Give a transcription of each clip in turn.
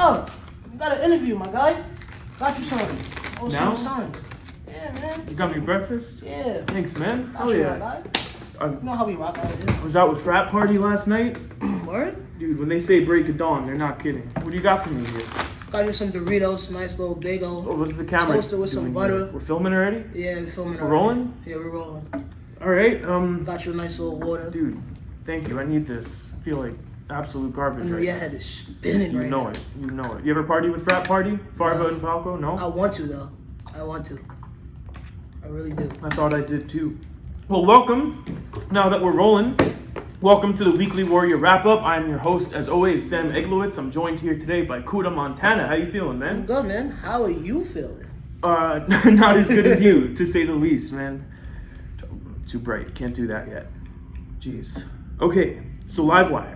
Yo, you got an interview, my guy. Got you something. Oh, Now? son. Yeah, man. You got me breakfast? Yeah. Thanks, man. Got Oh you, yeah. my guy. I You know how we rock out here. was out with frat party last night. Word? Dude, when they say break of dawn, they're not kidding. What do you got for me here? Got you some Doritos, nice little bagel. Oh, what's the camera Toasted with some doing butter. here? We're filming already? Yeah, we're filming. We're rolling? Yeah, we're rolling. All right. Got you a nice little water. Dude, thank you. I need this. I feel like absolute I garbage know right your now. head is spinning You right know now. it. You know it. You ever party with frat party? Farva and Falco? No? I want to, though. I want to. I really do. I thought I did too. Well, welcome. Now that we're rolling, welcome to the Weekly Warrior Wrap-Up. I'm your host, as always, Sam Eglowitz. I'm joined here today by Cuda Montana. How you feeling, I'm man? good, man. How are you feeling? Not as good as you, to say the least, man. Too bright. Can't do that yet. Jeez. Okay, so Livewire.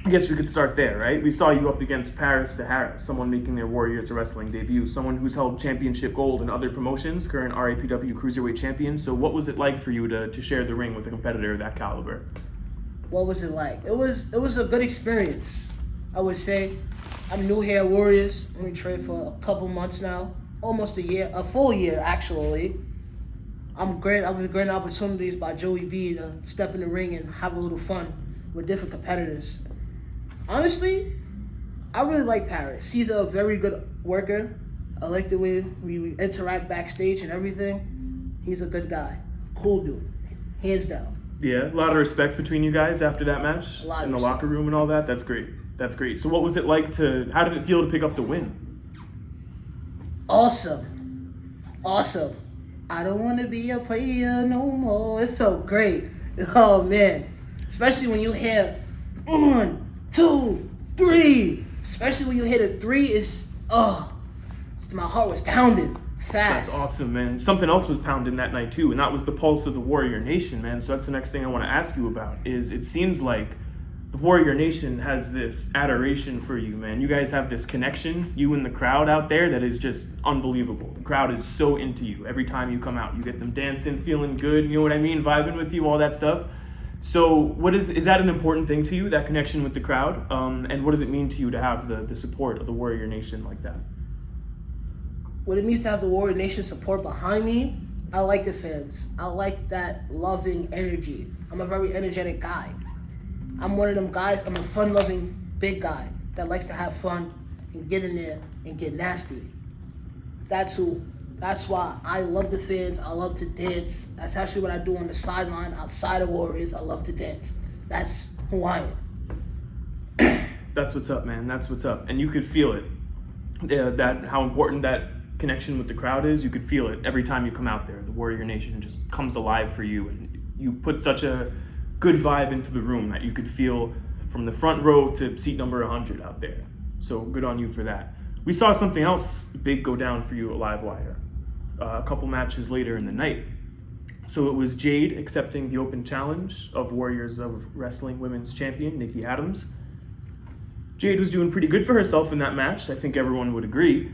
I guess we could start there, right? We saw you up against Paris Sahara, someone making their Warriors of Wrestling debut, someone who's held championship gold in other promotions, current RAPW Cruiserweight champion. So what was it like for you to share the ring with a competitor of that caliber? What was it like? It was a good experience, I would say. I'm new here at Warriors. We trained for a couple months now, almost a year, a full year actually. I was granted opportunities by Joey B to step in the ring and have a little fun with different competitors. Honestly, I really like Paris. He's a very good worker. I like the way we interact backstage and everything. He's a good guy. Cool dude. Hands down. Yeah, a lot of respect between you guys after that match A lot of in the respect. locker room and all that. That's great. That's great. So what was it like how did it feel to pick up the win? Awesome. I don't want to be a player no more. It felt great. Oh, man. Especially when you hit 1, 2, 3. Especially when you hit a 3, my heart was pounding fast. That's awesome, man. Something else was pounding that night too, and that was the pulse of the Warrior Nation, man. So that's the next thing I want to ask you about. Is it seems like the Warrior Nation has this adoration for you, man. You guys have this connection, you and the crowd out there, that is just unbelievable. The crowd is so into you. Every time you come out, you get them dancing, feeling good. You know what I mean? Vibing with you, all that stuff. So is that an important thing to you, that connection with the crowd? And what does it mean to you to have the support of the Warrior Nation like that? What it means to have the Warrior Nation support behind me, I like the fans. I like that loving energy. I'm a very energetic guy. I'm one of them guys, I'm a fun-loving big guy that likes to have fun and get in there and get nasty. That's why I love the fans. I love to dance. That's actually what I do on the sideline outside of Warriors. I love to dance. That's who I am. That's what's up, man. That's what's up. And you could feel it. That how important that connection with the crowd is. You could feel it every time you come out there. The Warrior Nation just comes alive for you, and you put such a good vibe into the room that you could feel from the front row to seat number 100 out there. So good on you for that. We saw something else big go down for you at Livewire a couple matches later in the night. So it was Jade accepting the open challenge of Warriors of Wrestling Women's Champion Nikki Addams. Jade was doing pretty good for herself in that match, I think everyone would agree,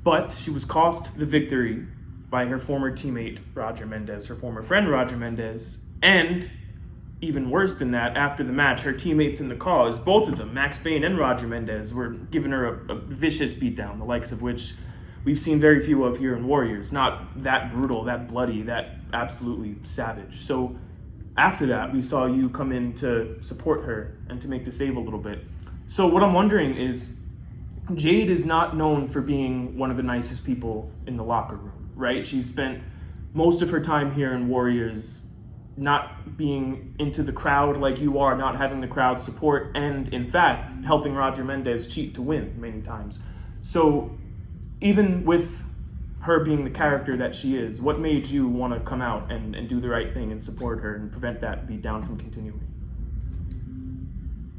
but she was cost the victory by her former teammate Roger Mendez, her former friend Roger Mendez, and even worse than that, after the match, her teammates in the cause, both of them, Max Bane and Roger Mendez, were giving her a vicious beatdown, the likes of which we've seen very few of here in Warriors. Not that brutal, that bloody, that absolutely savage. So after that, we saw you come in to support her and to make the save a little bit. So what I'm wondering is, Jade is not known for being one of the nicest people in the locker room, right? She's spent most of her time here in Warriors not being into the crowd like you are, not having the crowd support, and in fact, helping Roger Mendez cheat to win many times. So even with her being the character that she is, what made you want to come out and do the right thing and support her and prevent that beatdown from continuing?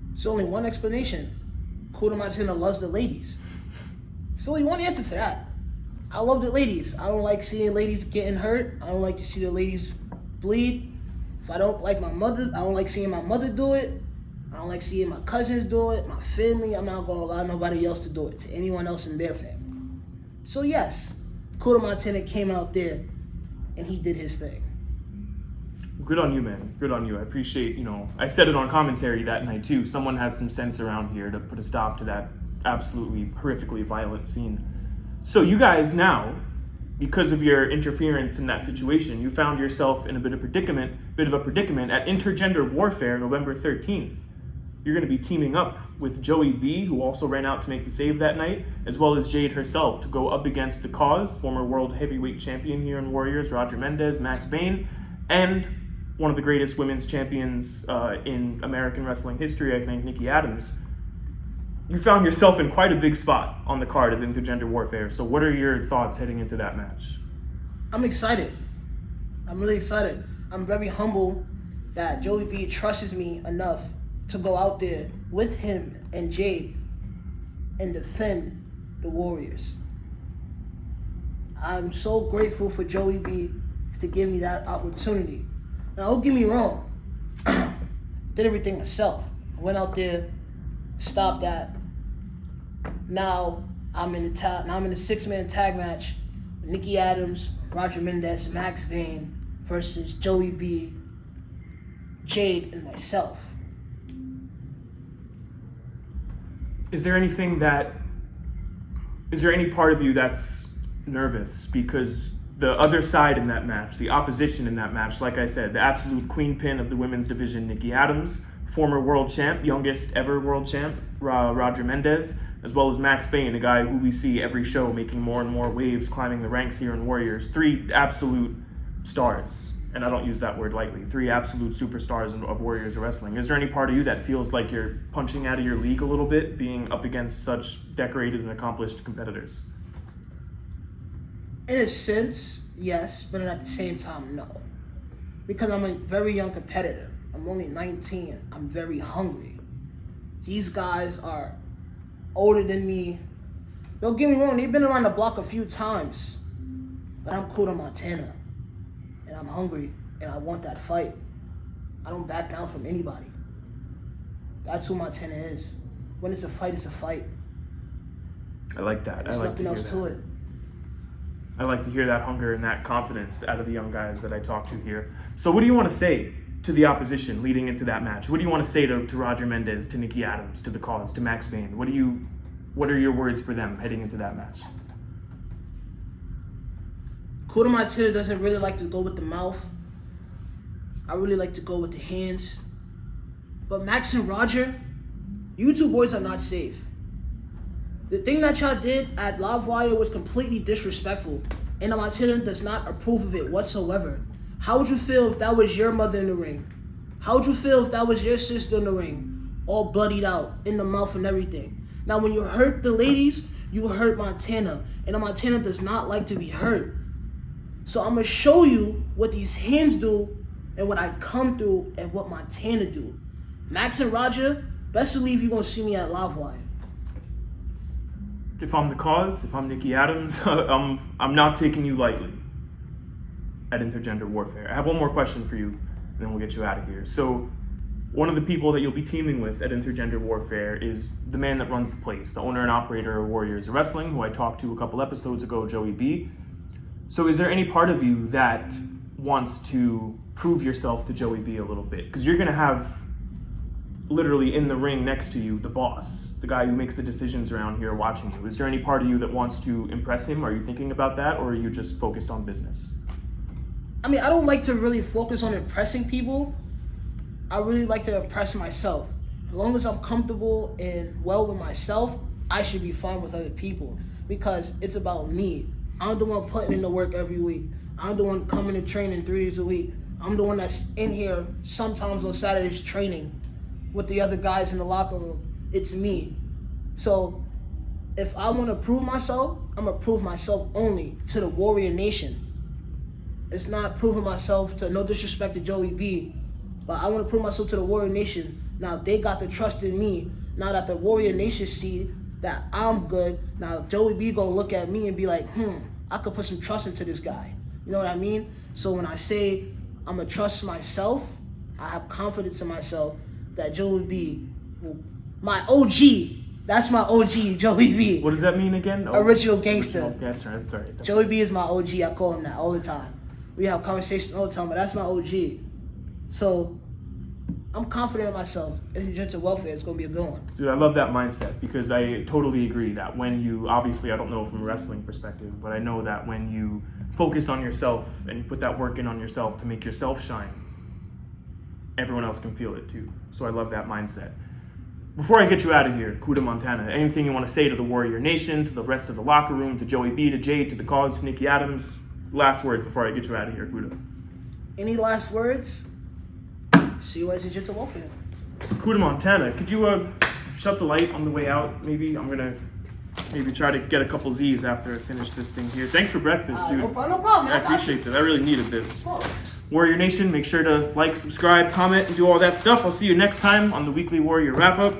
There's only one explanation. Cuda Montana loves the ladies. There's only one answer to that. I love the ladies. I don't like seeing ladies getting hurt. I don't like to see the ladies bleed. If I don't like my mother, I don't like seeing my mother do it. I don't like seeing my cousins do it, my family. I'm not going to allow nobody else to do it, to anyone else in their family. So yes, Cuda Montana came out there and he did his thing. Good on you, man. Good on you. I appreciate, I said it on commentary that night too. Someone has some sense around here to put a stop to that absolutely horrifically violent scene. So you guys now, because of your interference in that situation, you found yourself in a bit of a predicament at Intergender Warfare, November 13th. You're going to be teaming up with Joey B, who also ran out to make the save that night, as well as Jade herself, to go up against The Cause, former world heavyweight champion here in Warriors, Roger Mendez, Max Bane, and one of the greatest women's champions in American wrestling history, I think, Nikki Addams. You found yourself in quite a big spot on the card of Intergender Warfare. So what are your thoughts heading into that match? I'm excited. I'm really excited. I'm very humble that Joey B trusts me enough to go out there with him and Jade and defend the Warriors. I'm so grateful for Joey B to give me that opportunity. Now, don't get me wrong. Did everything myself. I went out there, stopped that. Now I'm in a 6-man tag match with Nikki Addams, Roger Mendez, Max Bane versus Joey B, Jade, and myself. Is there any part of you that's nervous? Because the other side in that match, the opposition in that match, like I said, the absolute queen pin of the women's division, Nikki Addams, former world champ, youngest ever world champ, Roger Mendez, as well as Max Bane, a guy who we see every show making more and more waves, climbing the ranks here in Warriors. 3 absolute stars. And I don't use that word lightly, 3 absolute superstars of Warriors wrestling. Is there any part of you that feels like you're punching out of your league a little bit, being up against such decorated and accomplished competitors? In a sense, yes, but at the same time, no. Because I'm a very young competitor. I'm only 19. I'm very hungry. These guys are older than me. Don't get me wrong, they've been around the block a few times. But I'm Cuda Montana. And I'm hungry, and I want that fight. I don't back down from anybody. That's who Montana is. When it's a fight, it's a fight. I like that. There's nothing else to it. I like to hear that hunger and that confidence out of the young guys that I talk to here. So what do you want to say to the opposition leading into that match? What do you want to say to Roger Mendez, to Nikki Addams, to The Cause, to Max Bane? What are your words for them heading into that match? Cuda Montana doesn't really like to go with the mouth. I really like to go with the hands. But Max and Roger, you two boys are not safe. The thing that y'all did at Live Wire was completely disrespectful, and Montana does not approve of it whatsoever. How would you feel if that was your mother in the ring? How would you feel if that was your sister in the ring, all bloodied out, in the mouth and everything? Now, when you hurt the ladies, you hurt Montana, and Montana does not like to be hurt. So I'm going to show you what these hands do and what I come through and what Montana do. Max and Roger, best believe you're going to see me at Live Wire. If I'm The Cause, if I'm Nikki Addams, I'm not taking you lightly at Intergender Warfare. I have one more question for you, and then we'll get you out of here. So one of the people that you'll be teaming with at Intergender Warfare is the man that runs the place, the owner and operator of Warriors Wrestling, who I talked to a couple episodes ago, Joey B. So is there any part of you that wants to prove yourself to Joey B a little bit? Because you're going to have literally in the ring next to you the boss, the guy who makes the decisions around here watching you. Is there any part of you that wants to impress him? Are you thinking about that, or are you just focused on business? I mean, I don't like to really focus on impressing people. I really like to impress myself. As long as I'm comfortable and well with myself, I should be fine with other people, because it's about me. I'm the one putting in the work every week. I'm the one coming to training 3 days a week. I'm the one that's in here sometimes on Saturdays training with the other guys in the locker room. It's me. So if I want to prove myself, I'm going to prove myself only to the Warrior Nation. It's not proving myself to, no disrespect to Joey B, but I want to prove myself to the Warrior Nation. Now they got the trust in me. Now that the Warrior Nation see that I'm good, now Joey B gonna look at me and be like, I could put some trust into this guy. You know what I mean? So when I say I'm gonna trust myself, I have confidence in myself that Joey B, my OG, that's my OG, Joey B. What does that mean again? Original gangster. That's right. Joey B is my OG. I call him that all the time. We have conversations all the time, but that's my OG. So I'm confident in myself. Intergender Warfare is gonna be a good one. Dude, I love that mindset because I totally agree that when you, obviously I don't know from a wrestling perspective, but I know that when you focus on yourself and you put that work in on yourself to make yourself shine, everyone else can feel it too. So I love that mindset. Before I get you out of here, Cuda Montana, anything you want to say to the Warrior Nation, to the rest of the locker room, to Joey B, to Jade, to the cause, to Nikki Addams? Last words before I get you out of here, Cuda. Any last words? See you at Intergender Warfare. Cuda Montana, could you shut the light on the way out? Maybe I'm gonna try to get a couple Z's after I finish this thing here. Thanks for breakfast, dude. No problem, man. I appreciate that. I really needed this. Oh. Warrior Nation, make sure to like, subscribe, comment, and do all that stuff. I'll see you next time on the Weekly Warrior Wrap-Up.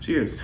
Cheers.